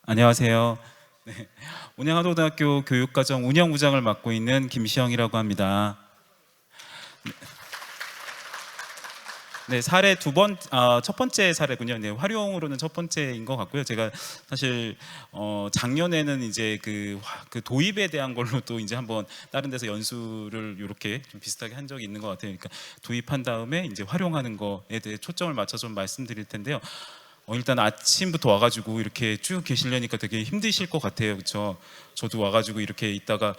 안녕하세요. 네, 온양하도고등학교 교육과정 운영부장을 맡고 있는 김시영이라고 합니다. 네, 사례 첫 번째 사례군요. 네, 활용으로는 첫 번째인 것 같고요. 제가 사실 작년에는 이제 그 도입에 대한 걸로 또 이제 한번 다른 데서 연수를 이렇게 좀 비슷하게 한 적이 있는 것 같아요. 그러니까 도입한 다음에 이제 활용하는 거에 대해 초점을 맞춰 좀 말씀드릴 텐데요. 일단 아침부터 와가지고 이렇게 쭉 계시려니까 되게 힘드실 것 같아요, 그렇죠? 저도 와가지고 이렇게 있다가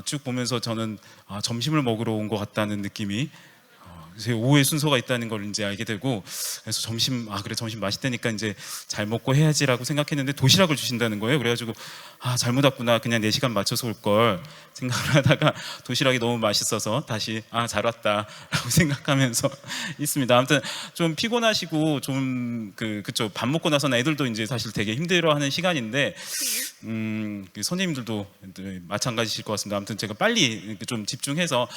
쭉 보면서 저는 점심을 먹으러 온 것 같다는 느낌이 제 오후에 순서가 있다는 걸 이제 알게 되고, 그래서 그래 점심 맛있다니까 이제 잘 먹고 해야지라고 생각했는데 도시락을 주신다는 거예요. 그래가지고 잘못 왔구나, 그냥 4시간 맞춰서 올 걸 생각을 하다가 도시락이 너무 맛있어서 다시 잘 왔다라고 생각하면서 있습니다. 아무튼 좀 피곤하시고 좀 그쵸, 밥 먹고 나서는 애들도 이제 사실 되게 힘들어하는 시간인데 선생님들도 마찬가지실 것 같습니다. 아무튼 제가 빨리 좀 집중해서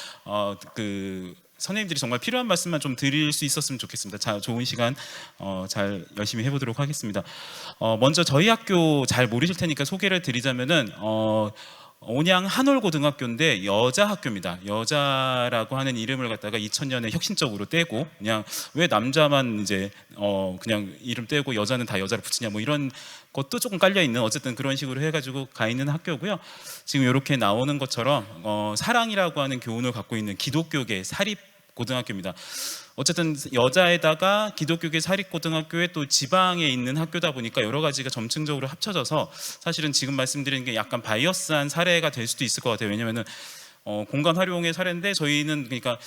선생님들이 정말 필요한 말씀만 좀 드릴 수 있었으면 좋겠습니다. 자, 좋은 시간 잘 열심히 해보도록 하겠습니다. 먼저 저희 학교 잘 모르실 테니까 소개를 드리자면은 온양 한올고등학교인데 여자 학교입니다. 여자라고 하는 이름을 갖다가 2000년에 혁신적으로 떼고, 그냥 왜 남자만 이제 그냥 이름 떼고 여자는 다 여자를 붙이냐 뭐 이런 것도 조금 깔려 있는, 어쨌든 그런 식으로 해가지고 가 있는 학교고요. 지금 이렇게 나오는 것처럼 사랑이라고 하는 교훈을 갖고 있는 기독교계 사립 고등학교입니다. 어쨌든 여자에다가 기독교계 사립고등학교에 또 지방에 있는 학교다 보니까 여러 가지가 점층적으로 합쳐져서 사실은 지금 말씀드리는 게 약간 바이어스한 사례가 될 수도 있을 것 같아요. 왜냐면은 공간 활용의 사례인데, 저희는 그러니까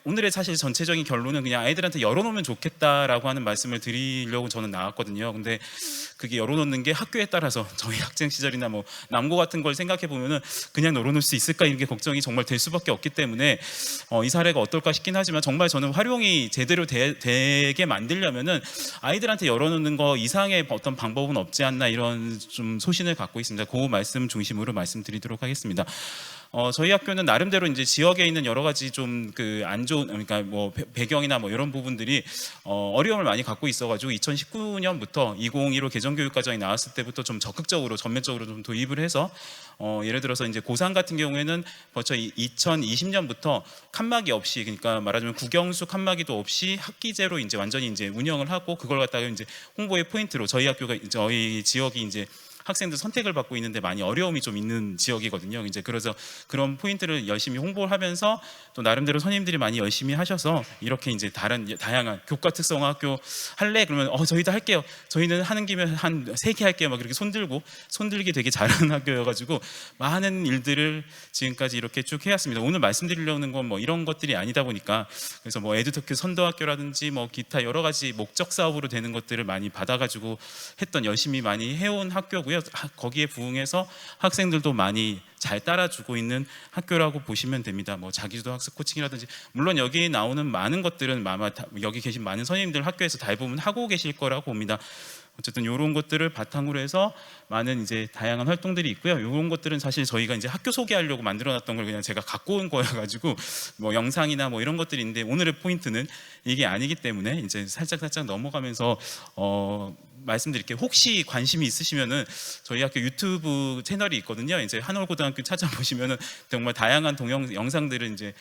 오늘의 사실 전체적인 결론은 그냥 아이들한테 열어놓으면 좋겠다라고 하는 말씀을 드리려고 저는 나왔거든요. 근데 그게 열어놓는 게 학교에 따라서 저희 학생 시절이나 뭐 남고 같은 걸 생각해 보면은 그냥 열어놓을 수 있을까, 이런 게 걱정이 정말 될 수밖에 없기 때문에 이 사례가 어떨까 싶긴 하지만, 정말 저는 활용이 제대로 되게 만들려면은 아이들한테 열어놓는 거 이상의 어떤 방법은 없지 않나, 이런 좀 소신을 갖고 있습니다. 그 말씀 중심으로 말씀드리도록 하겠습니다. 저희 학교는 나름대로 이제 지역에 있는 여러 가지 좀 안 좋은, 그러니까 뭐 배경이나 뭐 이런 부분들이 어려움을 많이 갖고 있어가지고 2019년부터 2015 개정교육과정이 나왔을 때부터 좀 적극적으로 전면적으로 좀 도입을 해서 예를 들어서 이제 고3 같은 경우에는 벌써 2020년부터 칸막이 없이, 그러니까 말하자면 국영수 칸막이도 없이 학기제로 이제 완전히 이제 운영을 하고, 그걸 갖다가 이제 홍보의 포인트로 저희 지역이 이제 학생들 선택을 받고 있는데 많이 어려움이 좀 있는 지역이거든요. 이제 그래서 그런 포인트를 열심히 홍보를 하면서 또 나름대로 선생님들이 많이 열심히 하셔서 이렇게 이제 다양한 교과 특성 학교 할래? 그러면 저희도 할게요. 저희는 하는 김에 한 3개 할게요. 막 그렇게 손들기 되게 잘하는 학교여가지고 많은 일들을 지금까지 이렇게 쭉 해왔습니다. 오늘 말씀드리려는 건 뭐 이런 것들이 아니다 보니까, 그래서 뭐 에듀토크 선도학교라든지 뭐 기타 여러 가지 목적 사업으로 되는 것들을 많이 받아가지고 열심히 많이 해온 학교고요. 거기에 부응해서 학생들도 많이 잘 따라주고 있는 학교라고 보시면 됩니다. 뭐 자기주도 학습 코칭이라든지, 물론 여기 나오는 많은 것들은 아마 여기 계신 많은 선생님들 학교에서 대부분 하고 계실 거라고 봅니다. 어쨌든 이런 것들을 바탕으로 해서 많은 이제 다양한 활동들이 있고요. 이런 것들은 사실 저희가 이제 학교 소개하려고 만들어놨던 걸 그냥 제가 갖고 온 거여가지고 뭐 영상이나 뭐 이런 것들이 있는데, 오늘의 포인트는 이게 아니기 때문에 이제 살짝 넘어가면서 말씀드릴게요. 혹시 관심이 있으시면은 저희 학교 유튜브 채널이 있거든요. 이제 한올고등학교 찾아보시면은 정말 다양한 영상들을 이제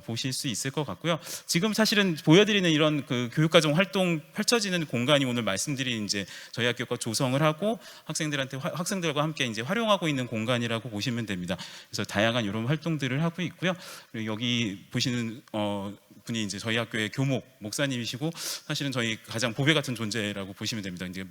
보실 수 있을 것 같고요. 지금 사실은 보여드리는 이런 그 교육과정 활동 펼쳐지는 공간이 오늘 말씀드린 이제 저희 학교가 조성을 하고 학생들과 함께 이제 활용하고 있는 공간이라고 보시면 됩니다. 그래서 다양한 이런 활동들을 하고 있고요. 그리고 여기 보시는 분이 이제 저희 학교의 목사님이시고, 사실은 저희 가장 보배 같은 존재라고 보시면 됩니다. 이제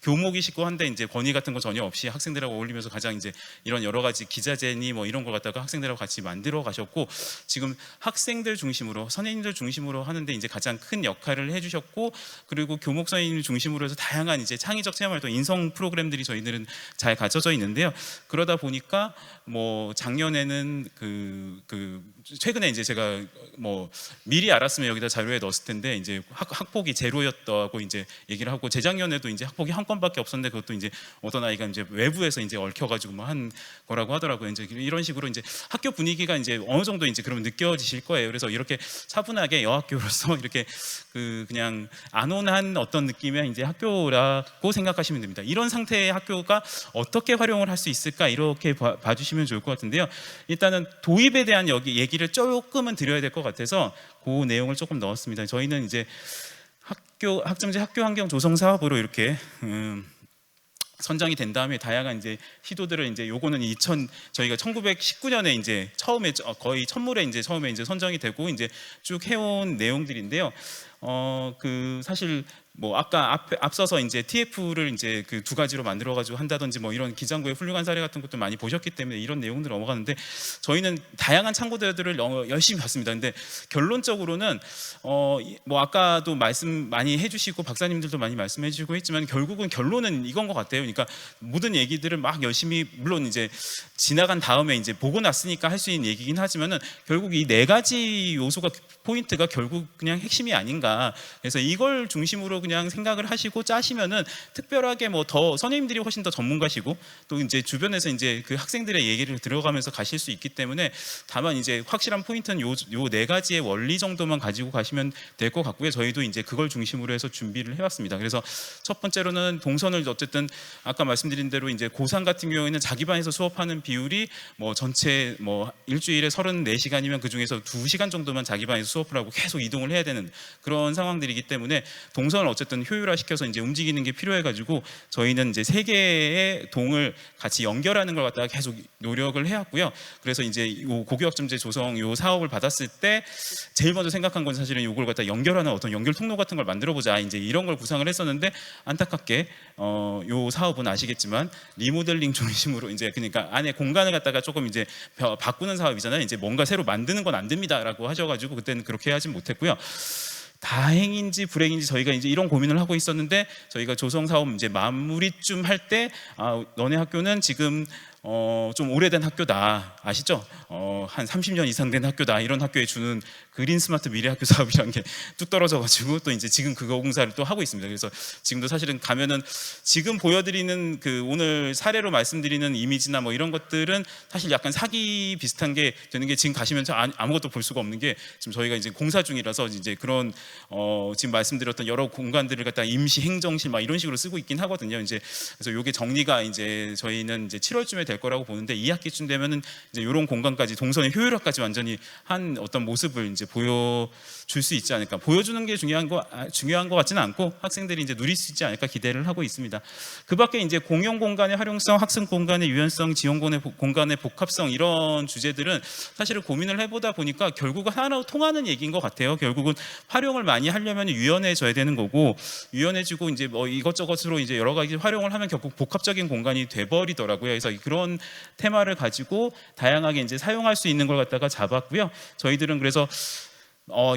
교목이시고 한데 이제 권위 같은 거 전혀 없이 학생들하고 어울리면서 가장 이제 이런 여러 가지 기자재니 뭐 이런 걸 갖다가 학생들하고 같이 만들어 가셨고, 지금 학생들 중심으로 선생님들 중심으로 하는데 이제 가장 큰 역할을 해주셨고, 그리고 교목 선생님을 중심으로 해서 다양한 이제 창의적 체험 활동, 인성 프로그램들이 저희들은 잘 갖춰져 있는데요. 그러다 보니까 뭐 작년에는 최근에 이제 제가 뭐 미리 알았으면 여기다 자료에 넣었을 텐데 이제 학폭이 제로였다고 이제 얘기를 하고, 재작년에도 이제 학폭이 한 건밖에 없었는데 그것도 이제 어떤 아이가 이제 외부에서 이제 얽혀가지고 뭐 한 거라고 하더라고요. 이제 이런 식으로 이제 학교 분위기가 이제 어느 정도 이제 그러면 느껴지실 거예요. 그래서 이렇게 차분하게 여학교로서 이렇게 그냥 안온한 어떤 느낌의 이제 학교라고 생각하시면 됩니다. 이런 상태의 학교가 어떻게 활용을 할 수 있을까, 이렇게 봐주시면 좋을 것 같은데요. 일단은 도입에 대한 여기 얘기를 조금은 드려야 될 것 같아서 그 내용을 조금 넣었습니다. 저희는 이제 학점제 학교 환경 조성 사업으로 이렇게 선정이 된 다음에 다양한 이제 시도들을 이제 요거는 저희가 1919년에 이제 처음에 거의 첫물에 이제 처음에 이제 선정이 되고 이제 쭉 해온 내용들인데요. 사실 뭐 아까 앞서서 이제 TF를 이제 그 두 가지로 만들어 가지고 한다든지 뭐 이런 기장구의 훌륭한 사례 같은 것도 많이 보셨기 때문에 이런 내용들 넘어가는데, 저희는 다양한 참고자들을 열심히 봤습니다. 근데 결론적으로는 뭐 아까도 말씀 많이 해주시고 박사님들도 많이 말씀해주시고 했지만 결국은 결론은 이건 것 같아요. 그러니까 모든 얘기들을 막 열심히, 물론 이제 지나간 다음에 이제 보고 났으니까 할 수 있는 얘기긴 하지만은 결국 이 네 가지 요소가 포인트가 결국 그냥 핵심이 아닌가. 그래서 이걸 중심으로 그냥 생각을 하시고 짜시면은 특별하게 뭐 더 선생님들이 훨씬 더 전문가시고 또 이제 주변에서 이제 그 학생들의 얘기를 들어가면서 가실 수 있기 때문에, 다만 이제 확실한 포인트는 요 네 가지의 원리 정도만 가지고 가시면 될 것 같고요. 저희도 이제 그걸 중심으로 해서 준비를 해왔습니다. 그래서 첫 번째로는 동선을 어쨌든 아까 말씀드린 대로 이제 고3 같은 경우에는 자기 반에서 수업하는 비율이 뭐 전체 뭐 일주일에 34시간이면 그 중에서 2시간 정도만 자기 반에서 수업을 하고 계속 이동을 해야 되는 그런 상황들이기 때문에 동선을 어쨌든 효율화시켜서 이제 움직이는 게 필요해가지고 저희는 이제 3개의 동을 같이 연결하는 걸 갖다가 계속 노력을 해왔고요. 그래서 이제 요 고교학점제 조성 요 사업을 받았을 때 제일 먼저 생각한 건 사실은 요걸 갖다 연결하는 어떤 연결 통로 같은 걸 만들어보자, 이제 이런 걸 구상을 했었는데, 안타깝게 요 사업은 아시겠지만 리모델링 중심으로 이제 그러니까 안에 공간을 갖다가 조금 이제 바꾸는 사업이잖아요. 이제 뭔가 새로 만드는 건 안 됩니다라고 하셔가지고 그때는 그렇게 하진 못했고요. 다행인지 불행인지 저희가 이제 이런 고민을 하고 있었는데, 저희가 조성 사업 이제 마무리쯤 할 때 너네 학교는 지금 좀 오래된 학교다, 아시죠? 한 30년 이상 된 학교다, 이런 학교에 주는 그린 스마트 미래학교 사업이라는 게 뚝 떨어져가지고 또 이제 지금 그거 공사를 또 하고 있습니다. 그래서 지금도 사실은 가면은 지금 보여드리는 그 오늘 사례로 말씀드리는 이미지나 뭐 이런 것들은 사실 약간 사기 비슷한 게 되는 게, 지금 가시면 아무것도 볼 수가 없는 게 지금 저희가 이제 공사 중이라서 이제 그런 지금 말씀드렸던 여러 공간들을 갖다 임시 행정실 막 이런 식으로 쓰고 있긴 하거든요. 이제 그래서 요게 정리가 이제 저희는 이제 7월쯤에 될 거라고 보는데, 2학기쯤 되면은 이제 이런 공간까지 동선의 효율화까지 완전히 한 어떤 모습을 이제 보여줄 수 있지 않을까. 보여주는 게 중요한 것 같지는 않고 학생들이 이제 누릴 수 있지 않을까 기대를 하고 있습니다. 그밖에 이제 공용 공간의 활용성, 학습 공간의 유연성, 지원 공간의 복합성, 이런 주제들은 사실은 고민을 해보다 보니까 결국은 하나로 통하는 얘기인 것 같아요. 결국은 활용을 많이 하려면 유연해져야 되는 거고, 유연해지고 이제 뭐 이것저것으로 이제 여러 가지 활용을 하면 결국 복합적인 공간이 돼버리더라고요. 그래서 그런 테마를 가지고 다양하게 이제 사용할 수 있는 걸 갖다가 잡았고요. 저희들은 그래서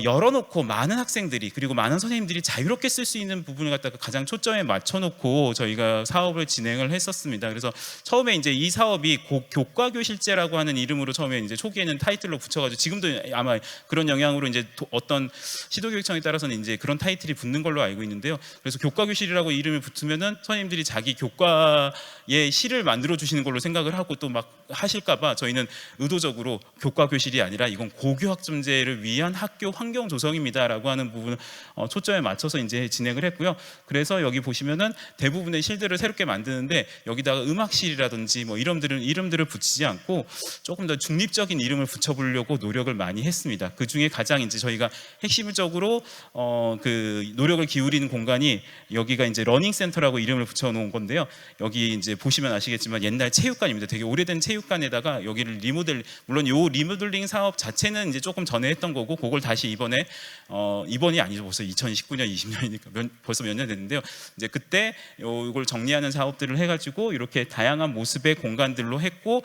열어놓고 많은 학생들이 그리고 많은 선생님들이 자유롭게 쓸 수 있는 부분을 갖다가 가장 초점에 맞춰놓고 저희가 사업을 진행을 했었습니다. 그래서 처음에 이제 이 사업이 교과교실제라고 하는 이름으로 처음에 이제 초기에는 타이틀로 붙여가지고, 지금도 아마 그런 영향으로 이제 어떤 시도교육청에 따라서는 이제 그런 타이틀이 붙는 걸로 알고 있는데요. 그래서 교과교실이라고 이름이 붙으면은 선생님들이 자기 교과의 시를 만들어 주시는 걸로 생각을 하고 또 막 하실까봐 저희는 의도적으로 교과교실이 아니라 이건 고교학점제를 위한 학교 환경 조성입니다라고 하는 부분을 초점에 맞춰서 이제 진행을 했고요. 그래서 여기 보시면은 대부분의 실들을 새롭게 만드는데 여기다가 음악실이라든지 뭐 이름들을 붙이지 않고 조금 더 중립적인 이름을 붙여보려고 노력을 많이 했습니다. 그 중에 가장 이제 저희가 핵심적으로 그 노력을 기울이는 공간이 여기가 이제 러닝 센터라고 이름을 붙여놓은 건데요. 여기 이제 보시면 아시겠지만 옛날 체육관입니다. 되게 오래된 체육관에다가 여기를 물론 요 리모델링 사업 자체는 이제 조금 전에 했던 거고 그걸 다시 이번이 아니죠. 벌써 2019년, 20년이니까 벌써 몇 년 됐는데요. 이제 그때 이걸 정리하는 작업들을 해가지고 이렇게 다양한 모습의 공간들로 했고,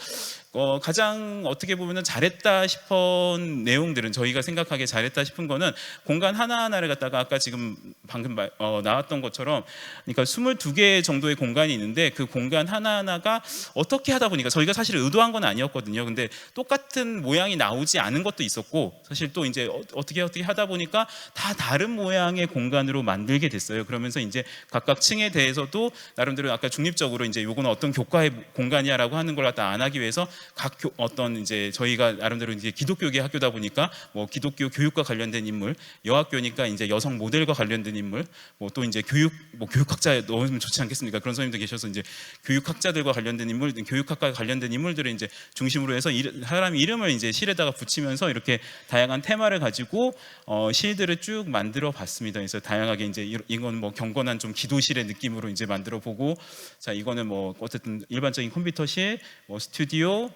가장 어떻게 보면은 잘했다 싶은 내용들은, 저희가 생각하기에 잘했다 싶은 거는 공간 하나하나를 갖다가 아까 지금 방금 나왔던 것처럼, 그러니까 22개 정도의 공간이 있는데 그 공간 하나하나가 어떻게 하다 보니까, 저희가 사실 의도한 건 아니었거든요. 근데 똑같은 모양이 나오지 않은 것도 있었고, 사실 또 이제 어떻게 하다 보니까 다 다른 모양의 공간으로 만들게 됐어요. 그러면서 이제 각각 층에 대해서도 나름대로 아까 중립적으로 이제 요거는 어떤 교과의 공간이야라고 하는 걸 갖다 안 하기 위해서 어떤 이제 저희가 나름대로 이제 기독교계 학교다 보니까 뭐 기독교 교육과 관련된 인물, 여학교니까 이제 여성 모델과 관련된 인물, 뭐 또 이제 교육학자 넣으면 좋지 않겠습니까? 그런 선생님도 계셔서 이제 교육학자들과 관련된 인물, 교육학과 관련된 인물들을 이제 중심으로 해서 사람 이름을 이제 실에다가 붙이면서 이렇게 다양한 테마를 가지고 실들을 쭉 만들어 봤습니다. 그래서 다양하게 이제 이건 뭐 경건한 좀 기도실의 느낌으로 이제 만들어 보고, 자 이거는 뭐 어쨌든 일반적인 컴퓨터실, 뭐 스튜디오,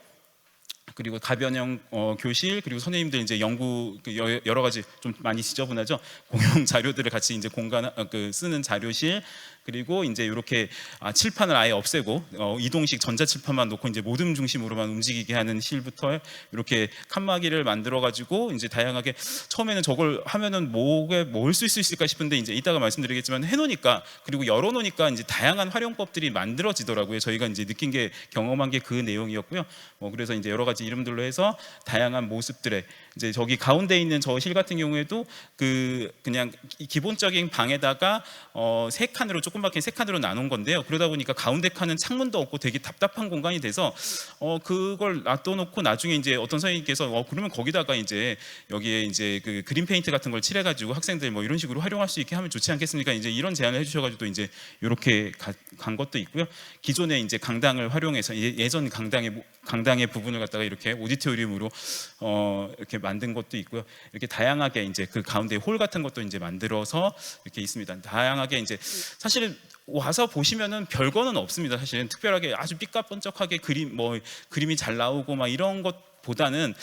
그리고 가변형 교실, 그리고 선생님들 이제 연구 여러 가지 좀 많이 지저분하죠. 공용 자료들을 같이 이제 쓰는 자료실, 그리고 이제 이렇게 칠판을 아예 없애고 이동식 전자칠판만 놓고 이제 모듬 중심으로만 움직이게 하는 실부터 이렇게 칸막이를 만들어 가지고 이제 다양하게, 처음에는 저걸 하면은 뭘 쓸 수 있을까 싶은데 이제 이따가 말씀드리겠지만 해놓으니까, 그리고 열어놓으니까 이제 다양한 활용법들이 만들어지더라고요. 저희가 이제 느낀 게, 경험한 게 그 내용이었고요. 그래서 이제 여러 가지 이름들로 해서 다양한 모습들의, 이제 저기 가운데 있는 저 실 같은 경우에도 그냥 기본적인 방에다가 세 칸으로, 조그맣게 세 칸으로 나눈 건데요. 그러다 보니까 가운데 칸은 창문도 없고 되게 답답한 공간이 돼서 그걸 놔둬놓고 나중에 이제 어떤 선생님께서 그러면 거기다가 이제 여기에 이제 그 그린 페인트 같은 걸 칠해가지고 학생들 뭐 이런 식으로 활용할 수 있게 하면 좋지 않겠습니까? 이제 이런 제안을 해주셔가지고 또 이제 이렇게 간 것도 있고요. 기존에 이제 강당을 활용해서 예전 강당의 부분을 갖다가 이렇게 오디토리움으로 이렇게 만든 것도 있고요. 이렇게 다양하게 이제 그 가운데 홀 같은 것도 이제 만들어서 이렇게 있습니다. 다양하게 이제 사실 와서 보시면은 별거는 없습니다. 사실은 특별하게 아주 삐까뻔쩍하게 그림이 잘 나오고 막 이런 것보다는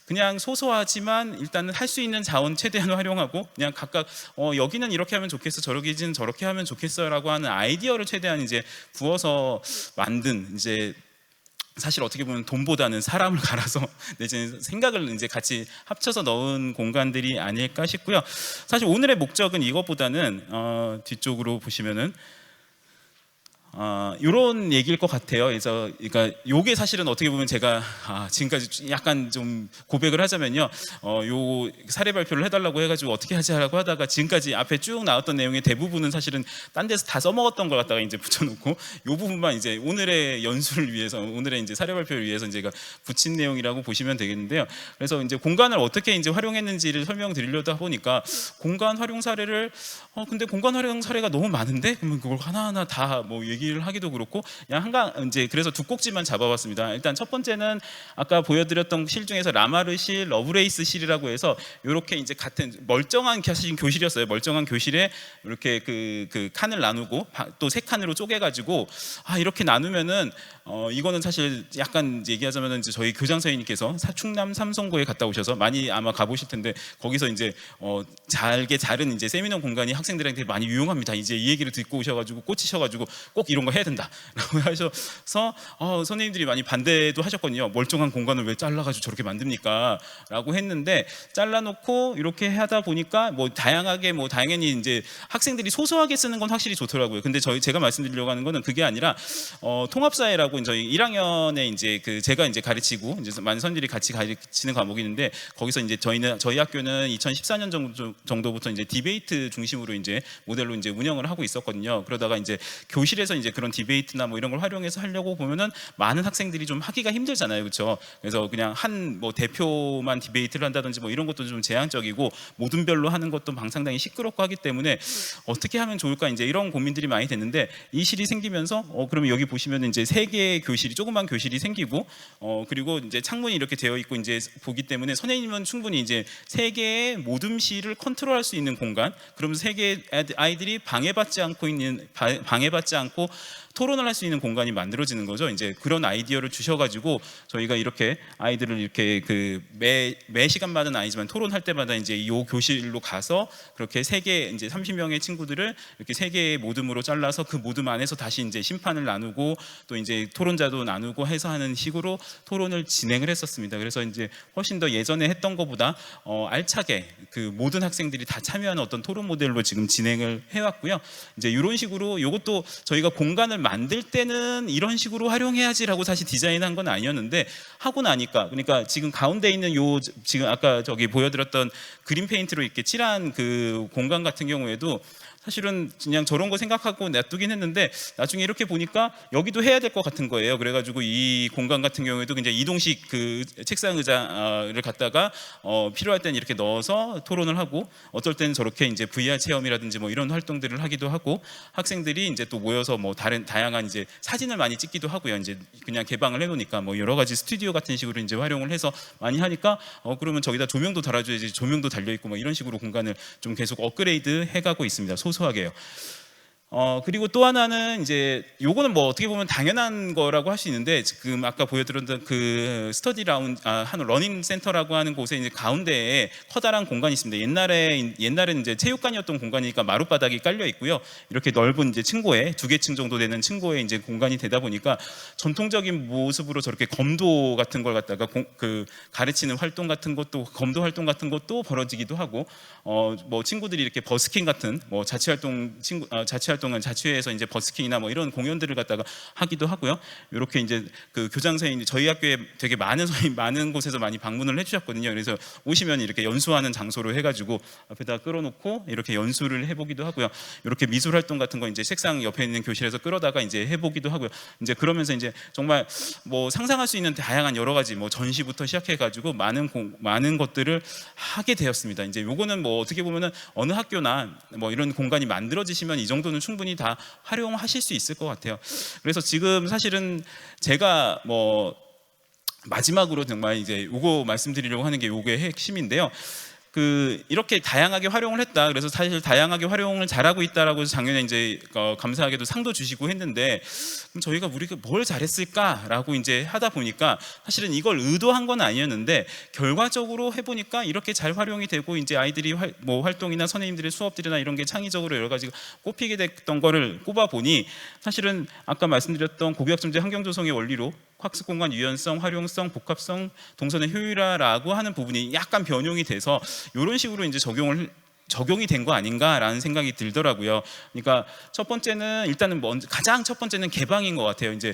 그냥 소소하지만 일단은 할 수 있는 자원 최대한 활용하고, 그냥 각각 여기는 이렇게 하면 좋겠어, 저기는 저렇게 하면 좋겠어라고 하는 아이디어를 최대한 이제 부어서 만든, 이제 사실 어떻게 보면 돈보다는 사람을 갈아서 내지는 생각을 이제 같이 합쳐서 넣은 공간들이 아닐까 싶고요. 사실 오늘의 목적은 이것보다는 뒤쪽으로 보시면은 이런 얘기일 것 같아요. 그래서 그러니까 요게 사실은 어떻게 보면 제가 지금까지 약간 좀 고백을 하자면요, 요 사례 발표를 해달라고 해가지고 어떻게 하자라고 하다가 지금까지 앞에 쭉 나왔던 내용의 대부분은 사실은 딴 데서 다 써먹었던 걸 갖다가 이제 붙여놓고 요 부분만 이제 오늘의 연수를 위해서, 오늘의 이제 사례 발표를 위해서 제가 붙인 내용이라고 보시면 되겠는데요. 그래서 이제 공간을 어떻게 이제 활용했는지를 설명드리려다 보니까 공간 활용 사례를 근데 공간 활용 사례가 너무 많은데 그러면 그걸 하나하나 다 뭐 얘기를 하기도 그렇고, 그냥 이제 그래서 두 꼭지만 잡아봤습니다. 일단 첫 번째는 아까 보여드렸던 실 중에서 라마르 실, 러브레이스 실이라고 해서 이렇게 이제 같은 멀쩡한 교실이었어요. 멀쩡한 교실에 이렇게 그 칸을 나누고 또 세 칸으로 쪼개가지고 이렇게 나누면은 이거는 사실 약간 얘기하자면은 이제 저희 교장 선생님께서 충남 삼성고에 갔다 오셔서 많이 아마 가보실 텐데, 거기서 이제 잘게 자른 이제 세미나 공간이 학생들한테 많이 유용합니다. 이제 이 얘기를 듣고 오셔가지고 꽂히셔가지고 꼭 이런 거 해야 된다라고 하셔서 선생님들이 많이 반대도 하셨거든요. 멀쩡한 공간을 왜 잘라가지고 저렇게 만듭니까? 라고 했는데, 잘라놓고 이렇게 하다 보니까 뭐 다양하게 당연히 이제 학생들이 소소하게 쓰는 건 확실히 좋더라고요. 근데 제가 말씀드리려고 하는 거는 그게 아니라 통합사회라고 저희 1학년에 이제 제가 이제 가르치고 이제 많은 선생님들이 같이 가르치는 과목이 있는데, 거기서 이제 저희 학교는 2014년 정도부터 이제 디베이트 중심으로 이제 모델로 이제 운영을 하고 있었거든요. 그러다가 이제 교실에서 이제 그런 디베이트나 뭐 이런 걸 활용해서 하려고 보면은 많은 학생들이 좀 하기가 힘들잖아요, 그렇죠? 그래서 그냥 뭐 대표만 디베이트를 한다든지 뭐 이런 것도 좀 제한적이고 모둠별로 하는 것도 상당히 시끄럽고 하기 때문에 어떻게 하면 좋을까, 이제 이런 고민들이 많이 됐는데, 이 실이 생기면서 그러면 여기 보시면 이제 세 개의 교실이, 조그만 교실이 생기고 그리고 이제 창문이 이렇게 되어 있고 이제 보기 때문에 선생님은 충분히 이제 세 개의 모둠실을 컨트롤할 수 있는 공간, 그러면 세 개의 아이들이 방해받지 않고 토론을 할 수 있는 공간이 만들어지는 거죠. 이제 그런 아이디어를 주셔가지고 저희가 이렇게 아이들을 이렇게 그 매 시간마다는 아니지만 토론할 때마다 이제 이 교실로 가서 그렇게 세 개 이제 30명의 친구들을 이렇게 세 개의 모듬으로 잘라서 그 모듬 안에서 다시 이제 심판을 나누고 또 이제 토론자도 나누고 해서 하는 식으로 토론을 진행을 했었습니다. 그래서 이제 훨씬 더 예전에 했던 것보다 알차게 그 모든 학생들이 다 참여하는 어떤 토론 모델로 지금 진행을 해왔고요. 이제 이런 식으로 이것도 저희가 공간을 만들 때는 이런 식으로 활용해야지라고 사실 디자인한 건 아니었는데 하고 나니까 그러니까 지금 가운데 있는 요 지금 아까 저기 보여드렸던 그린 페인트로 이렇게 칠한 그 공간 같은 경우에도 사실은 그냥 저런 거 생각하고 놔두긴 했는데 나중에 이렇게 보니까 여기도 해야 될 것 같은 거예요. 그래가지고 이 공간 같은 경우에도 이제 이동식 그 책상 의자를 갖다가 필요할 때는 이렇게 넣어서 토론을 하고 어떨 때는 저렇게 이제 VR 체험이라든지 뭐 이런 활동들을 하기도 하고 학생들이 이제 또 모여서 뭐 다양한 이제 사진을 많이 찍기도 하고요. 이제 그냥 개방을 해놓으니까 뭐 여러 가지 스튜디오 같은 식으로 이제 활용을 해서 많이 하니까 그러면 저기다 조명도 달아줘야지 조명도 달려 있고 뭐 이런 식으로 공간을 좀 계속 업그레이드 해가고 있습니다. 소소하게요. 그리고 또 하나는 이제 요거는 뭐 어떻게 보면 당연한 거라고 할 수 있는데 지금 아까 보여드렸던 그 스터디 한 러닝 센터라고 하는 곳에 이제 가운데에 커다란 공간이 있습니다. 옛날에는 이제 체육관이었던 공간이니까 마룻바닥이 깔려 있고요. 이렇게 넓은 이제 층고에 2개 층 정도 되는 층고에 이제 공간이 되다 보니까 전통적인 모습으로 저렇게 검도 같은 걸 갖다가 그 가르치는 활동 같은 것도 검도 활동 같은 것도 벌어지기도 하고 뭐 친구들이 이렇게 버스킹 같은 뭐 자치활동은 자치회에서 이제 버스킹이나 뭐 이런 공연들을 갖다가 하기도 하고요. 이렇게 이제 그 교장선생님 저희 학교에 되게 많은 곳에서 많이 방문을 해주셨거든요. 그래서 오시면 이렇게 연수하는 장소로 해가지고 앞에다 끌어놓고 이렇게 연수를 해보기도 하고요. 이렇게 미술 활동 같은 거 이제 책상 옆에 있는 교실에서 끌어다가 이제 해보기도 하고요. 이제 그러면서 이제 정말 뭐 상상할 수 있는 다양한 여러 가지 뭐 전시부터 시작해가지고 많은 것들을 하게 되었습니다. 이제 요거는 뭐 어떻게 보면은 어느 학교나 뭐 이런 공간이 만들어지시면 이 정도는 충분히 다 활용하실 수 있을 것 같아요. 그래서 지금 사실은 제가 뭐 마지막으로 정말 이제 요거 말씀드리려고 하는 게 요게 핵심인데요. 이렇게 다양하게 활용을 했다. 그래서 사실 다양하게 활용을 잘하고 있다라고 작년에 이제 감사하게도 상도 주시고 했는데 그럼 저희가 우리가 뭘 잘했을까라고 이제 하다 보니까 사실은 이걸 의도한 건 아니었는데 결과적으로 해보니까 이렇게 잘 활용이 되고 이제 아이들이 뭐 활동이나 선생님들의 수업들이나 이런 게 창의적으로 여러 가지 꼽히게 됐던 거를 꼽아 보니 사실은 아까 말씀드렸던 고교학점제 환경조성의 원리로 학습 공간 유연성, 활용성, 복합성, 동선의 효율화라고 하는 부분이 약간 변형이 돼서 이런 식으로 이제 적용이 된 거 아닌가라는 생각이 들더라고요. 그러니까 첫 번째는 일단은 가장 첫 번째는 개방인 것 같아요. 이제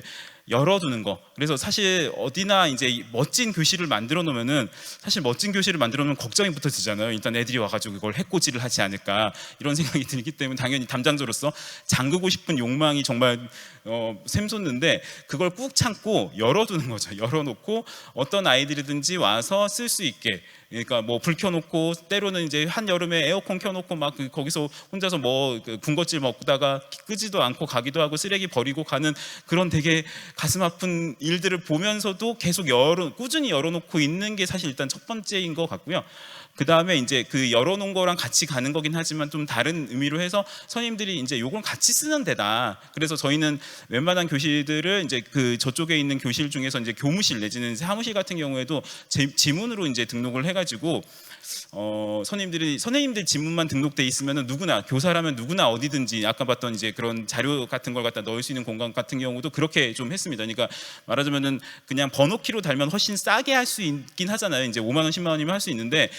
열어두는 거. 그래서 사실 어디나 이제 멋진 교실을 만들어 놓으면은 사실 멋진 교실을 만들어 놓으면 걱정이부터 들잖아요. 일단 애들이 와가지고 이걸 해코지를 하지 않을까 이런 생각이 들기 때문에 당연히 담당자로서 잠그고 싶은 욕망이 정말 샘솟는데 그걸 꾹 참고 열어두는 거죠. 열어놓고 어떤 아이들이든지 와서 쓸 수 있게. 그러니까 뭐 불 켜놓고 때로는 이제 한 여름에 에어컨 켜놓고 막 거기서 혼자서 뭐 군것질 먹다가 끄지도 않고 가기도 하고 쓰레기 버리고 가는 그런 되게 가슴 아픈 일들을 보면서도 계속 꾸준히 열어놓고 있는 게 사실 일단 첫 번째인 것 같고요. 그 다음에 이제 그 열어놓은 거랑 같이 가는 거긴 하지만 좀 다른 의미로 해서 선생님들이 이제 요건 같이 쓰는 데다. 그래서 저희는 웬만한 교실들을 이제 그 저쪽에 있는 교실 중에서 이제 교무실 내지는 사무실 같은 경우에도 지문으로 이제 등록을 해가지고 선생님들 지문만 등록돼 있으면은 누구나 교사라면 누구나 어디든지 아까 봤던 이제 그런 자료 같은 걸 갖다 넣을 수 있는 공간 같은 경우도 그렇게 좀 했습니다. 그러니까 말하자면은 그냥 번호키로 달면 훨씬 싸게 할 수 있긴 하잖아요. 이제 5만 원, 10만 원이면 할 수 있는데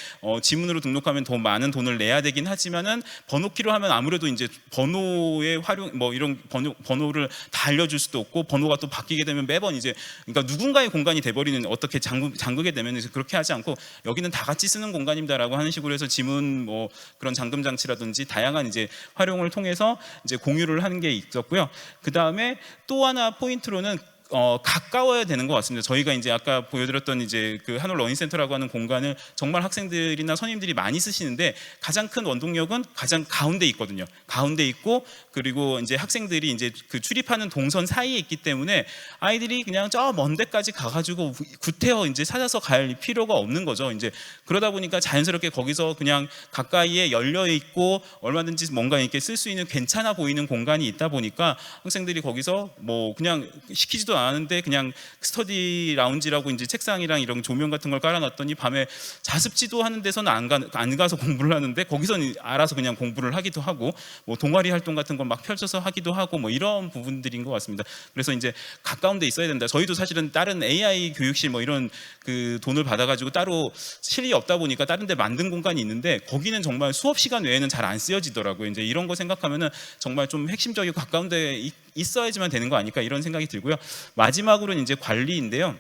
지문으로 등록하면 더 많은 돈을 내야 되긴 하지만은 번호키로 하면 아무래도 이제 번호의 활용 뭐 이런 번호를 다 알려줄 수도 없고 번호가 또 바뀌게 되면 매번 이제 그러니까 누군가의 공간이 돼버리는 어떻게 잠그게 되면 이제 그렇게 하지 않고 여기는 다 같이 쓰는 공간입니다라고 하는 식으로 해서 지문 뭐 그런 잠금 장치라든지 다양한 이제 활용을 통해서 이제 공유를 하는 게 있었고요. 그 다음에 또 하나 포인트로는 가까워야 되는 것 같습니다. 저희가 이제 아까 보여드렸던 이제 그 한올 러닝센터라고 하는 공간을 정말 학생들이나 선임들이 많이 쓰시는데 가장 큰 원동력은 가장 가운데 있거든요. 가운데 있고 그리고 이제 학생들이 이제 그 출입하는 동선 사이에 있기 때문에 아이들이 그냥 저 먼 데까지 가가지고 구태여 이제 찾아서 갈 필요가 없는 거죠. 이제 그러다 보니까 자연스럽게 거기서 그냥 가까이에 열려 있고 얼마든지 뭔가 이렇게 쓸 수 있는 괜찮아 보이는 공간이 있다 보니까 학생들이 거기서 뭐 그냥 시키지도 않았는데 그냥 스터디 라운지라고 이제 책상이랑 이런 조명 같은 걸 깔아놨더니 밤에 자습지도 하는 데서는 안 가서 공부를 하는데 거기서는 알아서 그냥 공부를 하기도 하고 뭐 동아리 활동 같은 걸 막 펼쳐서 하기도 하고 뭐 이런 부분들인 것 같습니다. 그래서 이제 가까운 데 있어야 된다. 저희도 사실은 다른 AI 교육실 뭐 이런 그 돈을 받아가지고 따로 실이 없다 보니까 다른 데 만든 공간이 있는데 거기는 정말 수업 시간 외에는 잘 안 쓰여지더라고요. 이제 이런 거 생각하면은 정말 좀 핵심적이고 가까운 데 있어야지만 되는 거 아닐까 이런 생각이 들고요. 마지막으로는 이제 관리인데요.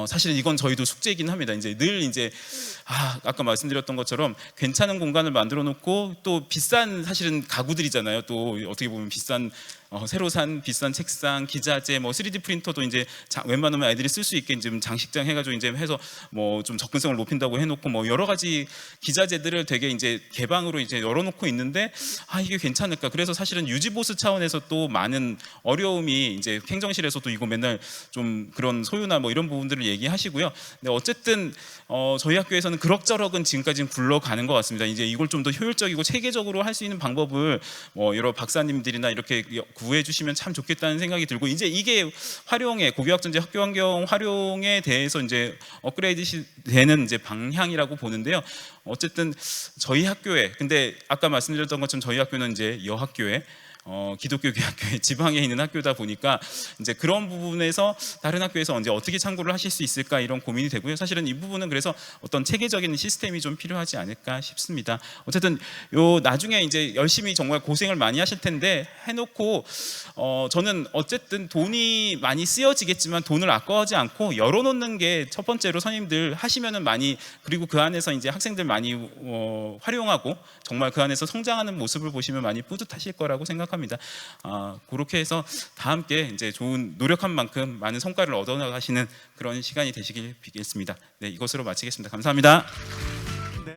사실은 이건 저희도 숙제이긴 합니다. 이제 늘 이제 아까 말씀드렸던 것처럼 괜찮은 공간을 만들어 놓고 또 비싼 사실은 가구들이잖아요. 또 어떻게 보면 비싼 새로 산 비싼 책상, 기자재, 뭐 3D 프린터도 이제 웬만하면 아이들이 쓸 수 있게 지금 장식장 해가지고 이제 해서 뭐 좀 접근성을 높인다고 해놓고 뭐 여러 가지 기자재들을 되게 이제 개방으로 이제 열어놓고 있는데 이게 괜찮을까? 그래서 사실은 유지보수 차원에서 또 많은 어려움이 이제 행정실에서도 이거 맨날 좀 그런 소유나 뭐 이런 부분들을 얘기하시고요. 근데 어쨌든 저희 학교에서는 그럭저럭은 지금까지는 굴러가는 것 같습니다. 이제 이걸 좀 더 효율적이고 체계적으로 할 수 있는 방법을 뭐 여러 박사님들이나 이렇게 구해 주시면 참 좋겠다는 생각이 들고 이제 이게 활용에 고교학전제 학교 환경 활용에 대해서 이제 업그레이드 되는 이제 방향이라고 보는데요. 어쨌든 저희 학교에 근데 아까 말씀드렸던 것처럼 저희 학교는 이제 여학교에 기독교 교학교에 지방에 있는 학교다 보니까 이제 그런 부분에서 다른 학교에서 언제 어떻게 참고를 하실 수 있을까 이런 고민이 되고요. 사실은 이 부분은 그래서 어떤 체계적인 시스템이 좀 필요하지 않을까 싶습니다. 어쨌든 요 나중에 이제 열심히 정말 고생을 많이 하실 텐데 해놓고 저는 어쨌든 돈이 많이 쓰여지겠지만 돈을 아까워하지 않고 열어놓는 게 첫 번째로 선임들 하시면은 많이 그리고 그 안에서 이제 학생들 많이 활용하고 정말 그 안에서 성장하는 모습을 보시면 많이 뿌듯하실 거라고 생각합니다. 그렇게 해서 다 함께 이제 좋은 노력한 만큼 많은 성과를 얻어나가시는 그런 시간이 되시길 빌겠습니다. 네, 이것으로 마치겠습니다. 감사합니다.